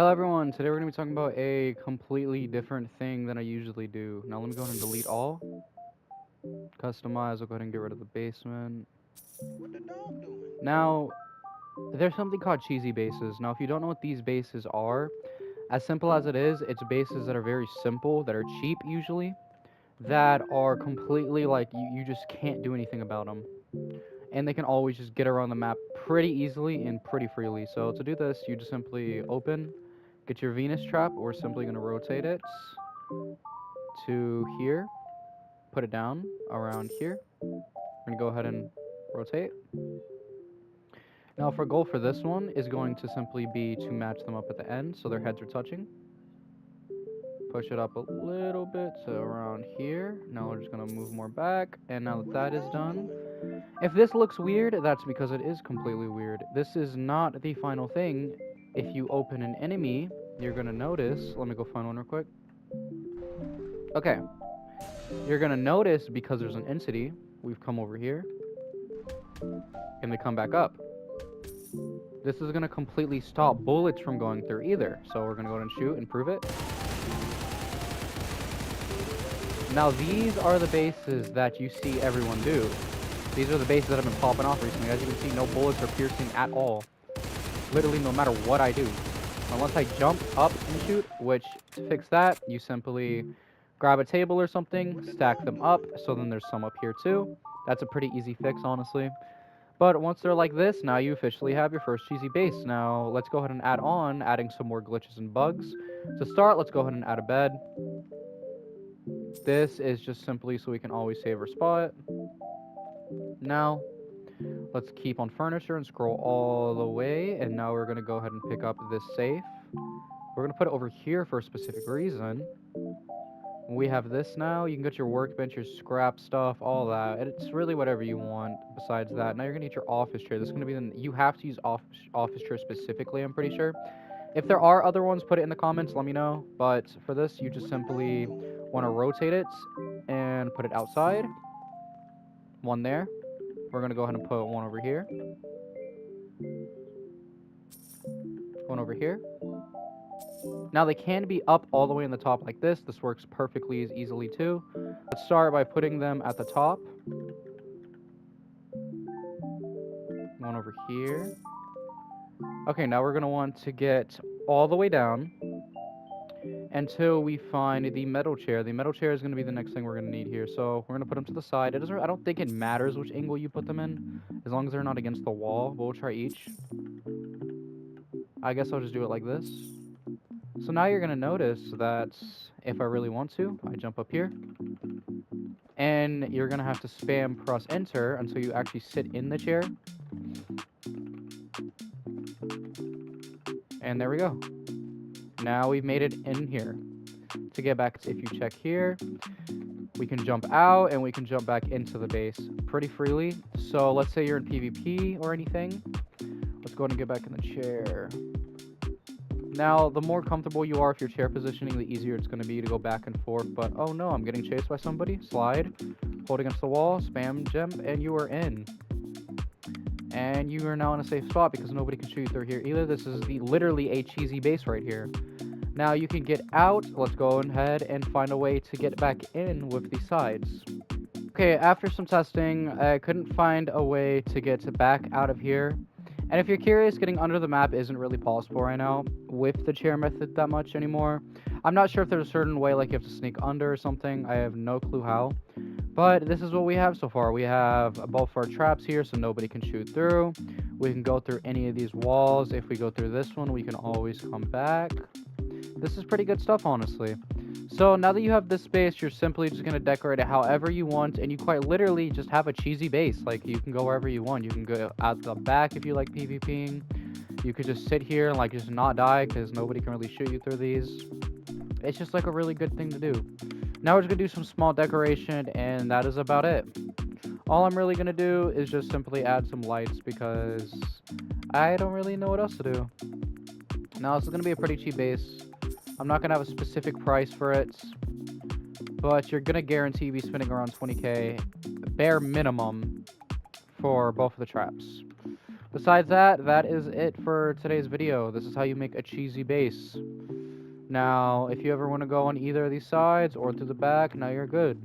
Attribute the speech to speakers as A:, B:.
A: Hello everyone, today we're going to be talking about a completely different thing than I usually do. Now let me go ahead and delete all. Customize, I'll go ahead and get rid of the basement.
B: What the dog doing?
A: Now, there's something called cheesy bases. Now if you don't know what these bases are, as simple as it is, it's bases that are very simple, that are cheap usually, that are completely like, you just can't do anything about them. And they can always just get around the map pretty easily and pretty freely. So to do this, you just simply open, get your Venus trap. We're simply going to rotate it to here, put it down around here. We're going to go ahead and rotate. Now, if our goal for this one is going to simply be to match them up at the end so their heads are touching, push it up a little bit to around here. Now we're just going to move more back, and now that
B: What the
A: that is
B: dog
A: done,
B: doing?
A: if this looks weird, that's because it is completely weird. This is not the final thing. If you open an enemy, you're going to notice, let me go find one real quick. Okay, you're going to notice because there's an entity, we've come over here, and they come back up. This is going to completely stop bullets from going through either. So we're going to go ahead and shoot and prove it. Now these are the bases that you see everyone do. These are the bases that have been popping off recently. As you can see, no bullets are piercing at all. Literally no matter what I do. Unless I jump up and shoot, which to fix that, you simply grab a table or something,
B: What the
A: stack
B: dog
A: them up,
B: doing?
A: so then there's some up here too. That's a pretty easy fix, honestly. But once they're like this, now you officially have your first cheesy base. Now, let's go ahead and add on, adding some more glitches and bugs. To start, let's go ahead and add a bed. This is just simply so we can always save our spot. Now, let's keep on furniture and scroll all the way. And now we're going to go ahead and pick up this safe. We're going to put it over here for a specific reason. We have this now. You can get your workbench, your scrap stuff, all that. It's really whatever you want besides that. Now you're going to need your office chair. This is going to be the... You have to use office chair specifically, I'm pretty sure. If there are other ones, put it in the comments. Let me know. But for this, you just
B: What the dog
A: simply
B: doing?
A: want to rotate it and put it outside. One there. We're going to go ahead and put one over here. One over here. Now they can be up all the way in the top like this. This works perfectly as easily too. Let's start by putting them at the top. One over here. Okay, now we're going to want to get all the way down until we find the metal chair. The metal chair is going to be the next thing we're going to need here. So we're going to put them to the side. It doesn't. I don't think it matters which angle you put them in, as long as they're not against the wall. But we'll try each. I guess I'll just do it like this. So now you're going to notice that if I really want to, I jump up here. And you're going to have to spam press enter until you actually sit in the chair. And there we go. Now we've made it in here. To get back, if you check here, we can jump out and we can jump back into the base pretty freely. So let's say you're in PvP or anything. Let's go ahead and get back in the chair. Now, the more comfortable you are with your chair positioning, the easier it's going to be to go back and forth. But oh no, I'm getting chased by somebody. Slide, hold against the wall, spam jump, and you are in. And you are now in a safe spot because nobody can shoot you through here either. This is literally a cheesy base right here. Now you can get out. Let's go ahead and find a way to get back in with the sides. Okay, after some testing, I couldn't find a way to get back out of here. And if you're curious, getting under the map isn't really possible right now with the chair method that much anymore. I'm not sure if there's a certain way, like you have to sneak under or something. I have no clue how. But this is what we have so far. We have both our traps here so nobody can shoot through. We can go through any of these walls. If we go through this one, we can always come back. This is pretty good stuff, honestly. So now that you have this space, you're simply just going to decorate it however you want, and you quite literally just have a cheesy base. Like, you can go wherever you want. You can go out the back if you like PvPing. You could just sit here and, like, just not die because nobody can really shoot you through these. It's just, like, a really good thing to do. Now we're just going to do some small decoration, and that is about it. All I'm really going to do is just simply add some lights because I don't really know what else to do. Now, this is going to be a pretty cheap base. I'm not going to have a specific price for it, but you're going to guarantee be spending around 20k bare minimum for both of the traps. Besides that, that is it for today's video. This is how you make a cheesy base. Now, if you ever want to go on either of these sides or through the back, now you're good.